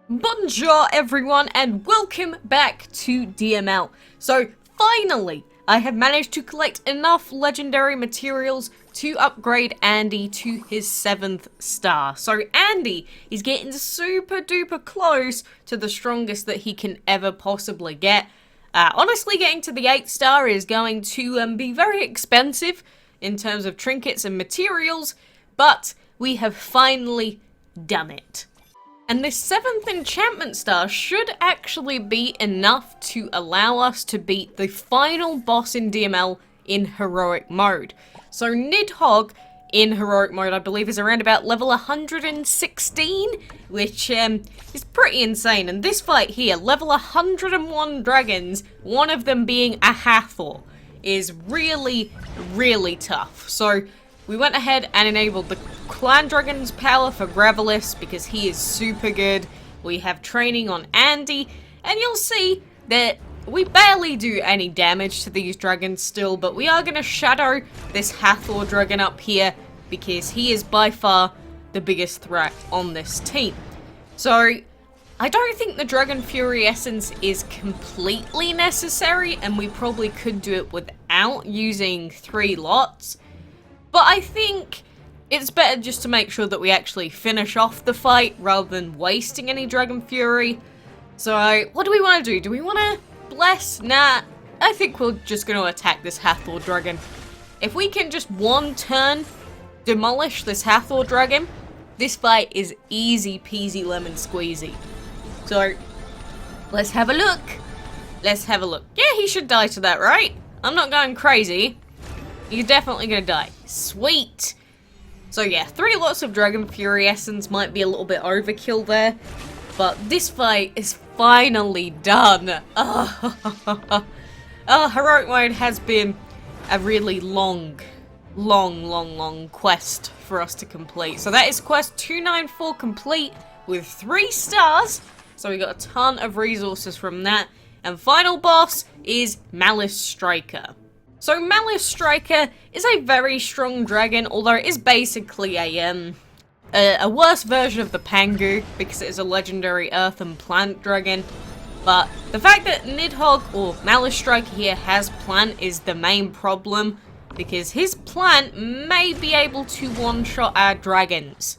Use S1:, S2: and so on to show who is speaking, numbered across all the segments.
S1: Bonjour everyone and welcome back to DML. So finally, I have managed to collect enough legendary materials to upgrade Andy to his 7th star. So Andy is getting super duper close to the strongest that he can ever possibly get. Honestly, getting to the 8th star is going to be very expensive in terms of trinkets and materials, but we have finally done it. And this 7th enchantment star should actually be enough to allow us to beat the final boss in DML in heroic mode. So Nidhogg in heroic mode, I believe, is around about level 116, which is pretty insane. And this fight here, level 101 dragons, one of them being a Hathor, is really, really tough. So we went ahead and enabled the Clan Dragon's power for Gravelis because he is super good. We have training on Andy, and you'll see that we barely do any damage to these dragons still, but we are going to shadow this Hathor dragon up here because he is by far the biggest threat on this team. So I don't think the Dragon Fury Essence is completely necessary, and we probably could do it without using 3 lots. But I think it's better just to make sure that we actually finish off the fight rather than wasting any Dragon Fury. So what do we want to do? Do we want to bless? Nah, I think we're just going to attack this Hathor dragon. If we can just one turn demolish this Hathor dragon, this fight is easy peasy lemon squeezy. So let's have a look. Let's have a look. Yeah, he should die to that, right? I'm not going crazy. He's definitely gonna die. Sweet! So yeah, 3 lots of Dragon Fury Essence might be a little bit overkill there, but this fight is finally done. Heroic mode has been a really long quest for us to complete. So that is quest 294 complete with 3 stars. So we got a ton of resources from that. And final boss is Malice Striker. So Malice Striker is a very strong dragon, although it is basically a worse version of the Pangu because it is a legendary earth and plant dragon. But the fact that Nidhogg or Malice Striker here has plant is the main problem because his plant may be able to one-shot our dragons.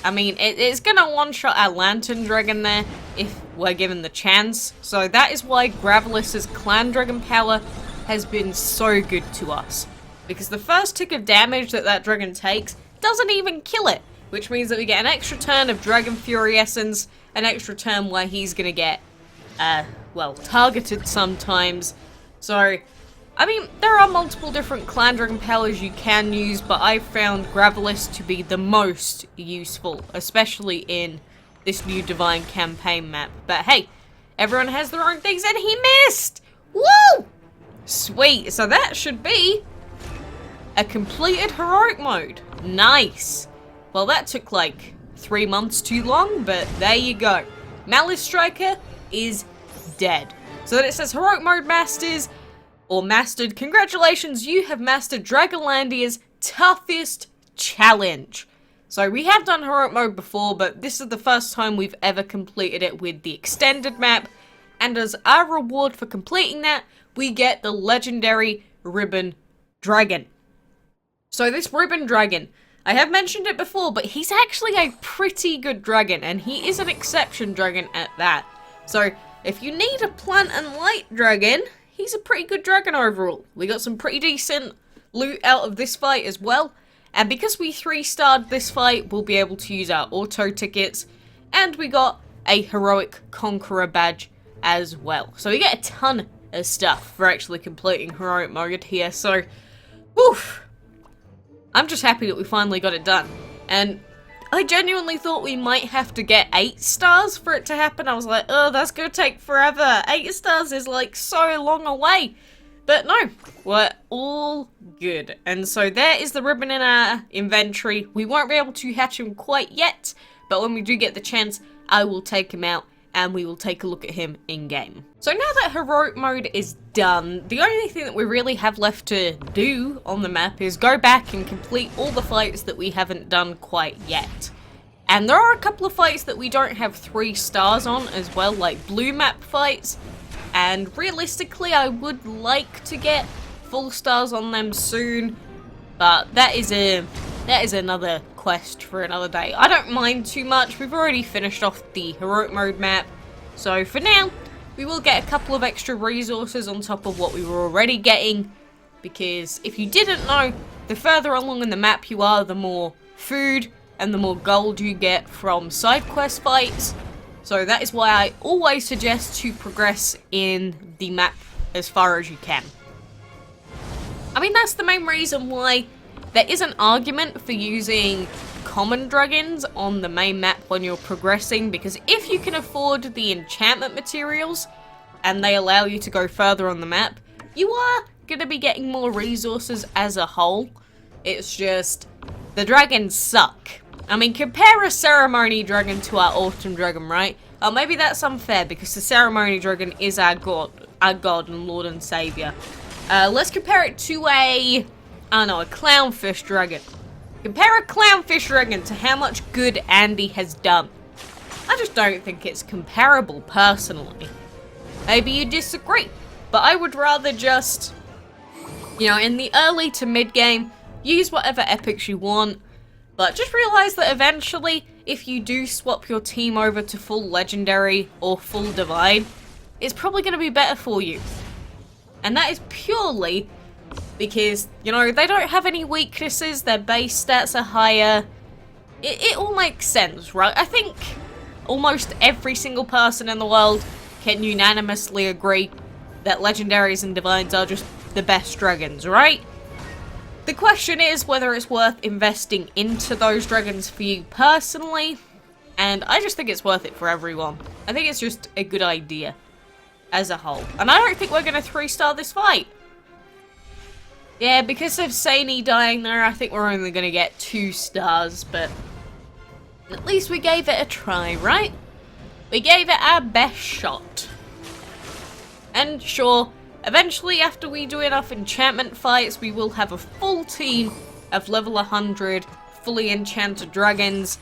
S1: I mean, it's gonna one-shot our Lantern Dragon there if we're given the chance. So that is why Gravelis's Clan Dragon power has been so good to us. Because the first tick of damage that dragon takes doesn't even kill it. Which means that we get an extra turn of Dragon Fury Essence, an extra turn where he's gonna get, well, targeted sometimes. So, I mean, there are multiple different Clan Dragon powers you can use, but I've found Gravelis to be the most useful, especially in this new Divine Campaign map. But hey, everyone has their own things, and he missed! Woo! Sweet, so that should be a completed heroic mode. Nice. Well, that took like 3 months too long, but there you go. Malice Striker is dead. So then it says heroic mode masters, or mastered. Congratulations, you have mastered Dragonlandia's toughest challenge. So we have done heroic mode before, but this is the first time we've ever completed it with the extended map. And as our reward for completing that, we get the legendary Ribbon Dragon. So this Ribbon Dragon, I have mentioned it before, but he's actually a pretty good dragon, and he is an exception dragon at that. So if you need a plant and light dragon, he's a pretty good dragon overall. We got some pretty decent loot out of this fight as well. And because we 3-starred this fight, we'll be able to use our auto tickets. And we got a Heroic Conqueror badge as well. So we get a ton of stuff for actually completing heroic mode here. So, woof! I'm just happy that we finally got it done. And I genuinely thought we might have to get 8 stars for it to happen. I was like, oh, that's gonna take forever. 8 stars is like so long away. But no, we're all good. And so there is the ribbon in our inventory. We won't be able to hatch him quite yet, but when we do get the chance, I will take him out and we will take a look at him in-game. So now that heroic mode is done, the only thing that we really have left to do on the map is go back and complete all the fights that we haven't done quite yet. And there are a couple of fights that we don't have 3 stars on as well, like blue map fights. And realistically, I would like to get full stars on them soon. But that is another quest for another day. I don't mind too much. We've already finished off the heroic mode map. So for now, we will get a couple of extra resources on top of what we were already getting. Because if you didn't know, the further along in the map you are, the more food and the more gold you get from side quest fights. So that is why I always suggest to progress in the map as far as you can. I mean, that's the main reason why there is an argument for using common dragons on the main map when you're progressing, because if you can afford the enchantment materials and they allow you to go further on the map, you are going to be getting more resources as a whole. It's just, the dragons suck. I mean, compare a ceremony dragon to our autumn dragon, right? Oh, maybe that's unfair because the ceremony dragon is our god and lord and savior. Let's compare it to a clownfish dragon. Compare a clownfish dragon to how much good Andy has done. I just don't think it's comparable, personally. Maybe you disagree, but I would rather just, in the early to mid game, use whatever epics you want, but just realize that eventually, if you do swap your team over to full legendary or full divine, it's probably going to be better for you. And that is purely because, they don't have any weaknesses, their base stats are higher. It all makes sense, right? I think almost every single person in the world can unanimously agree that legendaries and divines are just the best dragons, right? The question is whether it's worth investing into those dragons for you personally, and I just think it's worth it for everyone. I think it's just a good idea as a whole. And I don't think we're going to 3-star this fight. Yeah, because of Saini dying there, I think we're only going to get 2 stars, but at least we gave it a try, right? We gave it our best shot. And sure, eventually after we do enough enchantment fights, we will have a full team of level 100 fully enchanted dragons,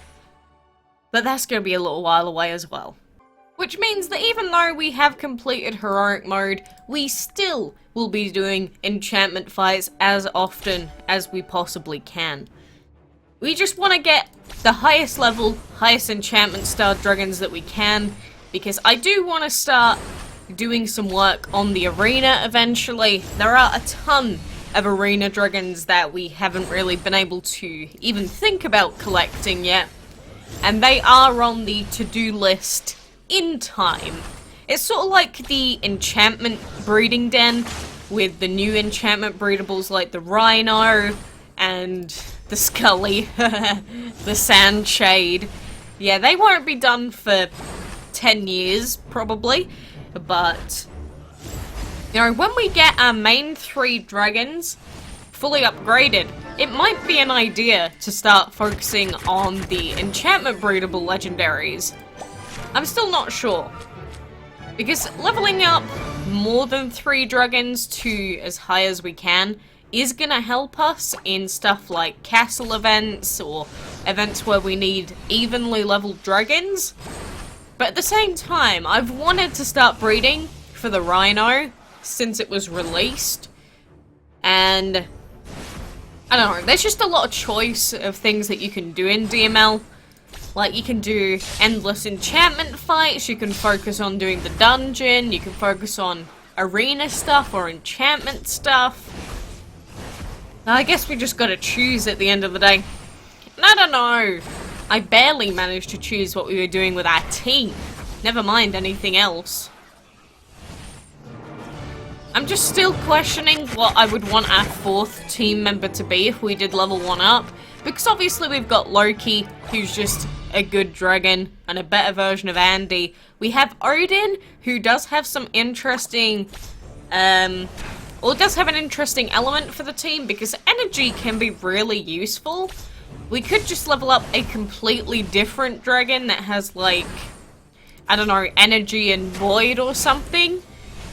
S1: but that's going to be a little while away as well. Which means that even though we have completed heroic mode, we still will be doing enchantment fights as often as we possibly can. We just want to get the highest level, highest enchantment star dragons that we can, because I do want to start doing some work on the arena eventually. There are a ton of arena dragons that we haven't really been able to even think about collecting yet, and they are on the to-do list in time. It's sort of like the enchantment breeding den with the new enchantment breedables like the Rhino and the Scully, the Sandshade. Yeah, they won't be done for 10 years probably, but when we get our main 3 dragons fully upgraded, it might be an idea to start focusing on the enchantment breedable legendaries. I'm still not sure, because leveling up more than 3 dragons to as high as we can is gonna help us in stuff like castle events or events where we need evenly leveled dragons. But at the same time, I've wanted to start breeding for the Rhino since it was released, and I don't know, there's just a lot of choice of things that you can do in DML. Like, you can do endless enchantment fights, you can focus on doing the dungeon, you can focus on arena stuff or enchantment stuff. I guess we just gotta choose at the end of the day. And I don't know, I barely managed to choose what we were doing with our team, never mind anything else. I'm just still questioning what I would want our 4th team member to be if we did level 1 up. Because obviously we've got Loki, who's just a good dragon and a better version of Andy. We have Odin, who does have some interesting, does have an interesting element for the team because energy can be really useful. We could just level up a completely different dragon that has, like, I don't know, energy and void or something,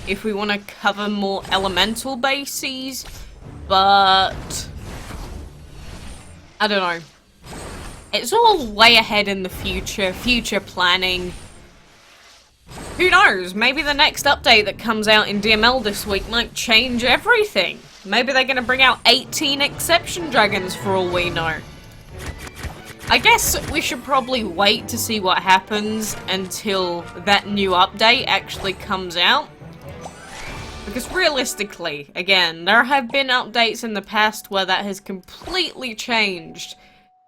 S1: if we want to cover more elemental bases, but I don't know. It's all way ahead in the future planning. Who knows? Maybe the next update that comes out in DML this week might change everything. Maybe they're gonna bring out 18 exception dragons for all we know. I guess we should probably wait to see what happens until that new update actually comes out. Because realistically, again, there have been updates in the past where that has completely changed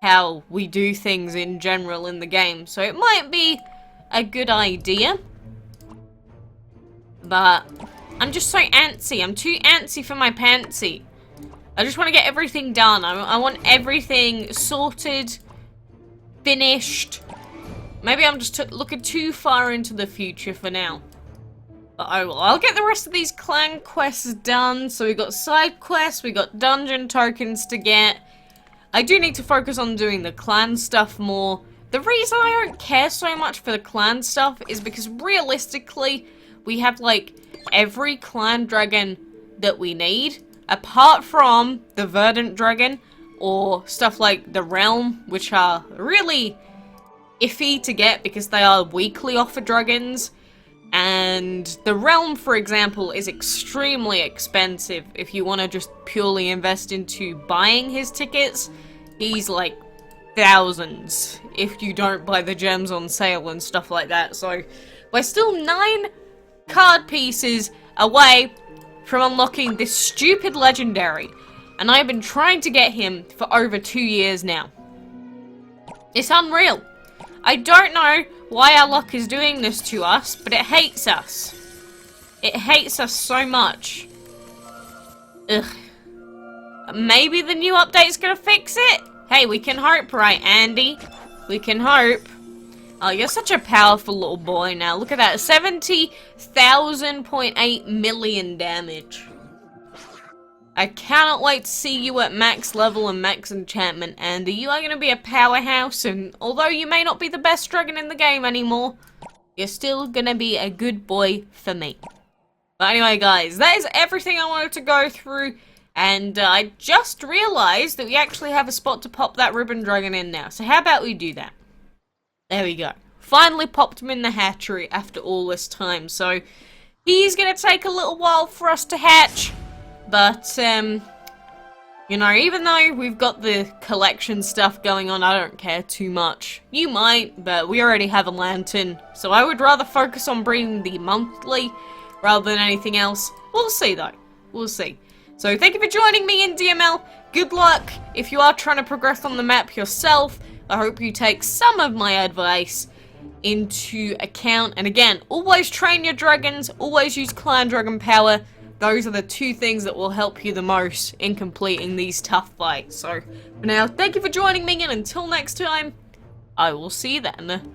S1: how we do things in general in the game. So it might be a good idea. But I'm just so antsy. I'm too antsy for my pantsy. I just want to get everything done. I want everything sorted, finished. Maybe I'm just looking too far into the future for now. But I'll get the rest of these clan quests done. So we got side quests, we got dungeon tokens to get. I do need to focus on doing the clan stuff more. The reason I don't care so much for the clan stuff is because realistically, we have like every clan dragon that we need, apart from the verdant dragon or stuff like the realm, which are really iffy to get because they are weekly offer dragons. And the realm, for example, is extremely expensive if you want to just purely invest into buying his tickets. He's like thousands if you don't buy the gems on sale and stuff like that. So we're still 9 card pieces away from unlocking this stupid legendary. And I've been trying to get him for over 2 years now. It's unreal. I don't know why our luck is doing this to us, but it hates us. It hates us so much. Ugh. Maybe the new update's gonna fix it? Hey, we can hope, right, Andy? We can hope. Oh, you're such a powerful little boy now. Look at that. 70,000.8 million damage. I cannot wait to see you at max level and max enchantment, Andy. You are going to be a powerhouse, and although you may not be the best dragon in the game anymore, you're still going to be a good boy for me. But anyway, guys, that is everything I wanted to go through, and I just realized that we actually have a spot to pop that ribbon dragon in now. So how about we do that? There we go. Finally popped him in the hatchery after all this time, so he's going to take a little while for us to hatch. But, you know, even though we've got the collection stuff going on, I don't care too much. You might, but we already have a lantern, so I would rather focus on breeding the monthly rather than anything else. We'll see, though. We'll see. So, thank you for joining me in DML. Good luck if you are trying to progress on the map yourself. I hope you take some of my advice into account. And again, always train your dragons, always use clan dragon power. Those are the 2 things that will help you the most in completing these tough fights. So, for now, thank you for joining me, and until next time, I will see you then.